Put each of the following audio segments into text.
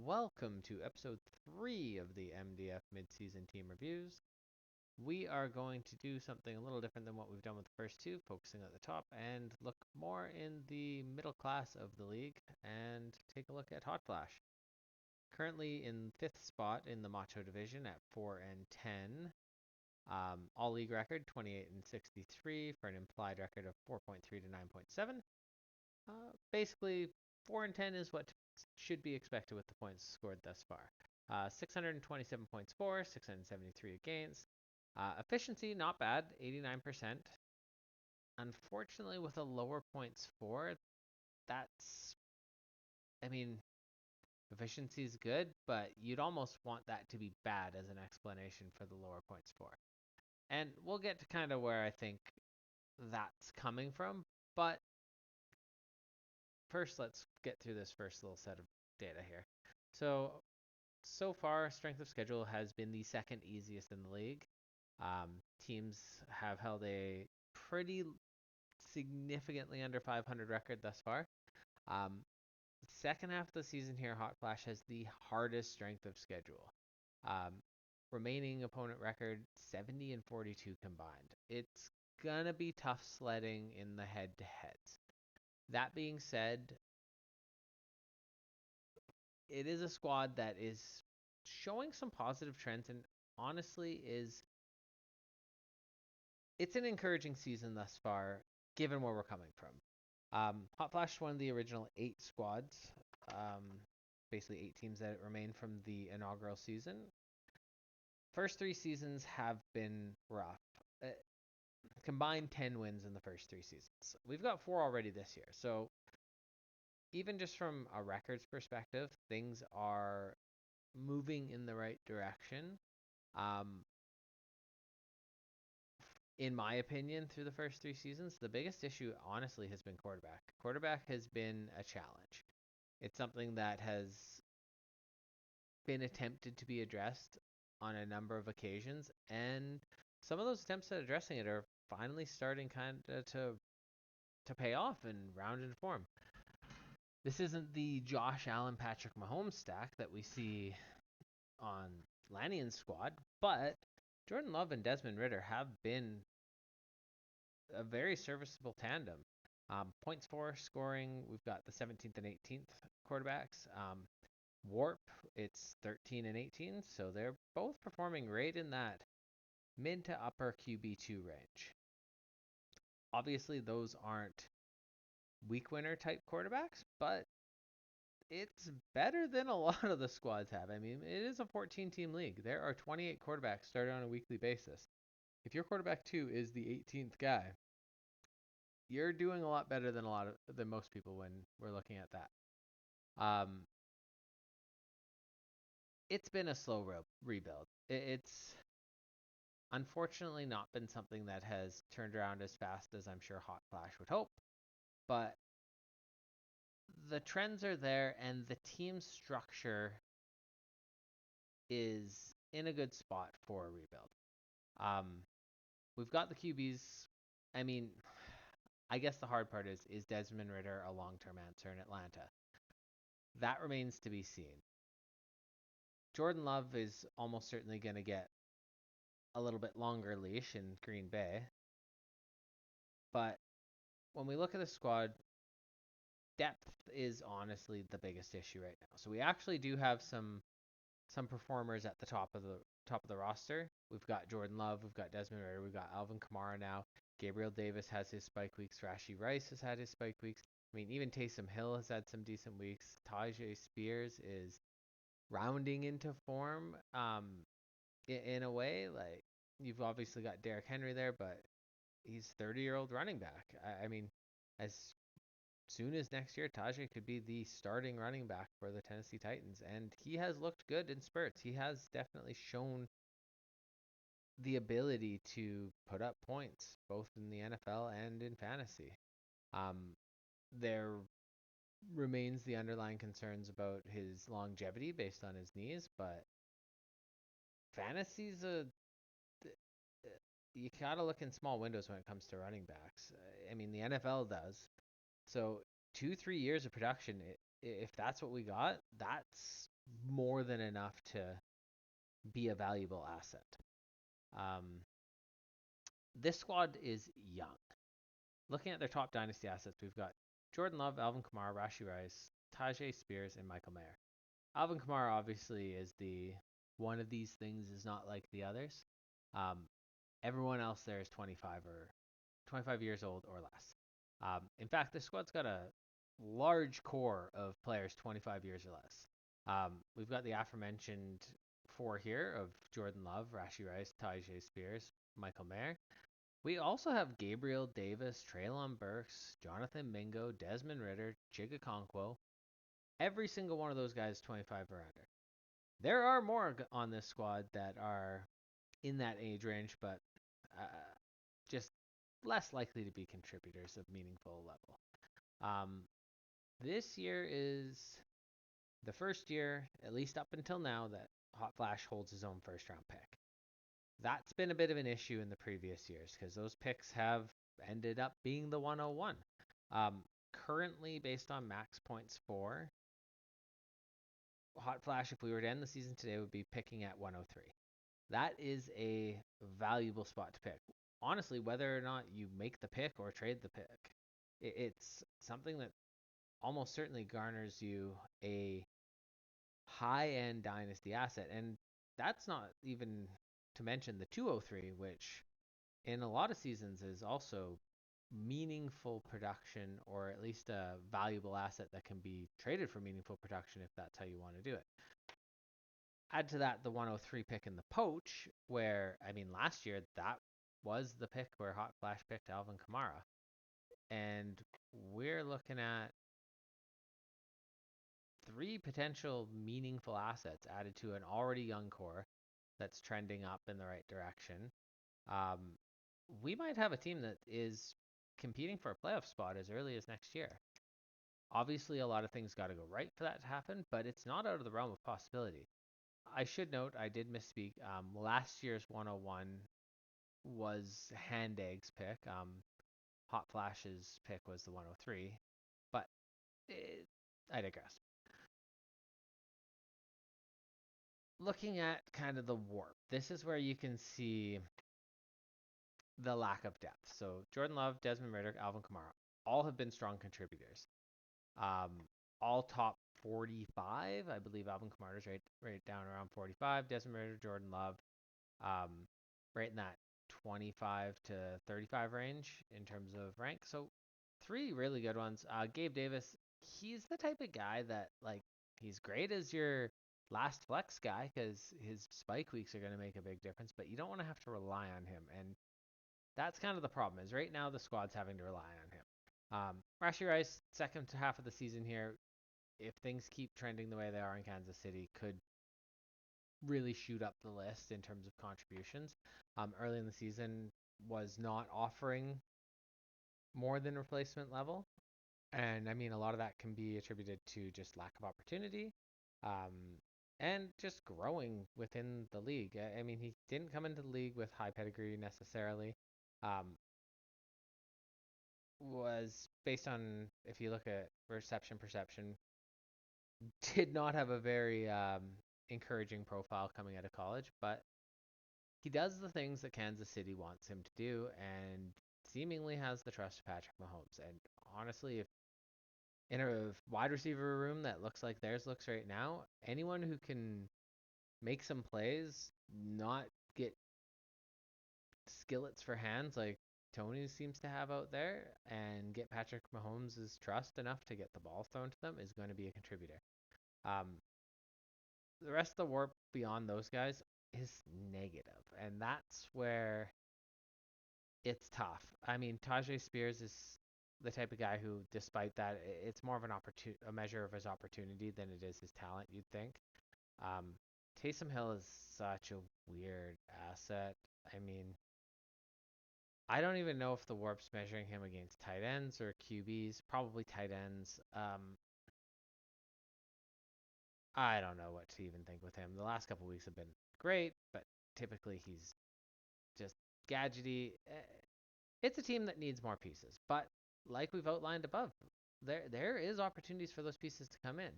Welcome to episode 3 of the MDF Midseason Team Reviews. We are going to do something a little different than what we've done with the first two, focusing at the top and look more in the middle class of the league and take a look at HotFlash. Currently in 5th spot in the Macho division at 4 and 10. All league record 28 and 63 for an implied record of 4.3 to 9.7. Basically, 4 and 10 is what should be expected with the points scored thus far. 627 points for, 673 against. Efficiency, not bad, 89%. Unfortunately, with a lower points for, that's, I mean, efficiency is good, but you'd almost want that to be bad as an explanation for the lower points for. And we'll get to kind of where I think that's coming from, but first let's get through this first little set of data here. So far, strength of schedule has been the second easiest in the league. Teams have held a pretty significantly under 500 record thus far. Second half of the season here, Hot Flash has the hardest strength of schedule. Um, Remaining opponent record 70 and 42 combined. It's gonna be tough sledding in the head to heads. That being said, it is a squad that is showing some positive trends and honestly is it's an encouraging season thus far given where we're coming from. Hot Flash one of the original 8 squads, um, basically 8 teams that remain from the inaugural season. First 3 seasons have been rough. Uh, Combined 10 wins in the first 3 seasons. We've got 4 already this year. So even just from a records perspective, things are moving in the right direction. Um, in my opinion, through the first 3 seasons, the biggest issue honestly has been quarterback. Quarterback has been a challenge. It's something that has been attempted to be addressed on a number of occasions, and some of those attempts at addressing it are finally starting kind of to pay off and round into form. This isn't the Josh Allen Patrick Mahomes stack that we see on Lannion's squad, but Jordan Love and Desmond Ritter have been a very serviceable tandem. Points for scoring, we've got the 17th and 18th quarterbacks. Warp, it's 13 and 18, so they're both performing right in that mid to upper QB2 range. Obviously, those aren't week winner type quarterbacks, but it's better than a lot of the squads have. I mean, it is a 14 team league. There are 28 quarterbacks started on a weekly basis. If your quarterback 2 is the 18th guy, you're doing a lot better than most people when we're looking at that. It's been a slow rebuild. It's unfortunately not been something that has turned around as fast as I'm sure Hot Flash would hope, but the trends are there and the team structure is in a good spot for a rebuild. Um, we've got the QBs. I mean, I guess the hard part is Desmond Ritter a long-term answer in Atlanta? That remains to be seen. Jordan Love is almost certainly going to get a little bit longer leash in Green Bay. But when we look at the squad, depth is honestly the biggest issue right now. So we actually do have some performers at the top of the roster. We've got Jordan Love, we've got Desmond Ritter, we've got Alvin Kamara now. Gabriel Davis has his spike weeks. Rashi Rice has had his spike weeks. I mean, even Taysom Hill has had some decent weeks. Tajay Spears is rounding into form. In a way, like you've obviously got Derrick Henry there, but he's 30-year-old running back. I mean, as soon as next year, Tajay could be the starting running back for the Tennessee Titans, and he has looked good in spurts. He has definitely shown the ability to put up points, both in the NFL and in fantasy. Um, there remains the underlying concerns about his longevity based on his knees, but fantasy's a you gotta look in small windows when it comes to running backs. I mean, the NFL does. So 2-3 years of production, if that's what we got, that's more than enough to be a valuable asset. Um, this squad is young. Looking at their top dynasty assets, we've got Jordan Love, Alvin Kamara, Rashi Rice, Tajay Spears, and Michael Mayer. Alvin Kamara obviously is the one of these things is not like the others. Um, everyone else there is 25 years old or less. In fact, this squad's got a large core of players 25 years or less. We've got the aforementioned four here of Jordan Love, Rashi Rice, Tajay Spears, Michael Mayer. We also have Gabriel Davis, Traylon Burks, Jonathan Mingo, Desmond Ritter, Chiga Conquo. Every single one of those guys 25 or under. There are more on this squad that are in that age range, but just less likely to be contributors of meaningful level. This year is the first year, at least up until now, that HotFlash holds his own first round pick. That's been a bit of an issue in the previous years because those picks have ended up being the 101. Currently, based on max points for HotFlash, if we were to end the season today, would be picking at 103. That is a valuable spot to pick. Honestly, whether or not you make the pick or trade the pick, it's something that almost certainly garners you a high-end dynasty asset. And that's not even to mention the 203, which in a lot of seasons is also meaningful production or at least a valuable asset that can be traded for meaningful production if that's how you want to do it. Add to that the 103 pick in the poach, where, I mean, last year that was the pick where Hot Flash picked Alvin Kamara. And we're looking at three potential meaningful assets added to an already young core that's trending up in the right direction. Um, we might have a team that is competing for a playoff spot as early as next year. Obviously, a lot of things got to go right for that to happen, but it's not out of the realm of possibility. I should note, I did misspeak. Last year's 101 was Handeg's pick. Hot Flash's pick was the 103, but I digress. Looking at kind of the warp, this is where you can see the lack of depth. So Jordan Love, Desmond Ritter, Alvin Kamara, all have been strong contributors. Um, all top 45. I believe Alvin Kamara's right down around 45. Desmond Ritter, Jordan Love, um, right in that 25 to 35 range in terms of rank. So three really good ones. Gabe Davis, he's the type of guy that like he's great as your last flex guy because his spike weeks are going to make a big difference, but you don't want to have to rely on him. And that's kind of the problem is right now the squad's having to rely on him. Rashi Rice, second half of the season here, if things keep trending the way they are in Kansas City, could really shoot up the list in terms of contributions. Early in the season was not offering more than replacement level. And I mean, a lot of that can be attributed to just lack of opportunity and just growing within the league. I mean, he didn't come into the league with high pedigree necessarily. Um, was based on, if you look at reception perception, did not have a very encouraging profile coming out of college, but he does the things that Kansas City wants him to do and seemingly has the trust of Patrick Mahomes. And honestly, if in a wide receiver room that looks like theirs looks right now, anyone who can make some plays, not get skillets for hands like Tony seems to have out there, and get Patrick Mahomes' trust enough to get the ball thrown to them is going to be a contributor. Um, the rest of the warp beyond those guys is negative, and that's where it's tough. I mean, Tajay Spears is the type of guy who, despite that, it's more of a measure of his opportunity than it is his talent. You'd think. Um, Taysom Hill is such a weird asset. I mean, I don't even know if the warp's measuring him against tight ends or QBs. Probably tight ends. I don't know what to even think with him. The last couple weeks have been great, but typically he's just gadgety. It's a team that needs more pieces, but like we've outlined above, there is opportunities for those pieces to come in.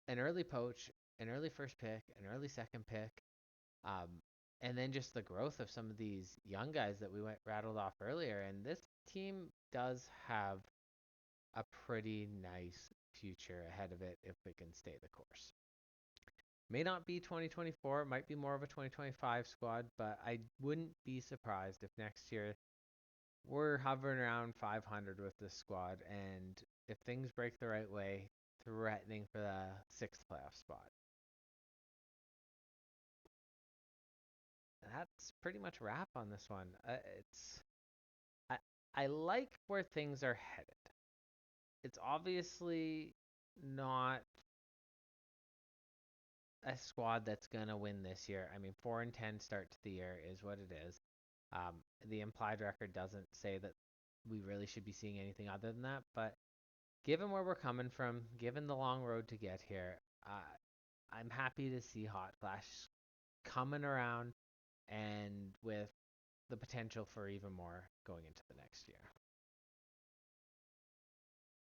an early poach, an early first pick, an early second pick, um, and then just the growth of some of these young guys that we went rattled off earlier. And this team does have a pretty nice future ahead of it if it can stay the course. May not be 2024, it might be more of a 2025 squad, but I wouldn't be surprised if next year we're hovering around 500 with this squad, and if things break the right way, threatening for the sixth playoff spot. That's pretty much a wrap on this one. I, I like where things are headed. It's obviously not a squad that's gonna win this year. I mean, 4-10 start to the year is what it is. Um, the implied record doesn't say that we really should be seeing anything other than that, but given where we're coming from, given the long road to get here, I'm happy to see HotFlash coming around and with the potential for even more going into the next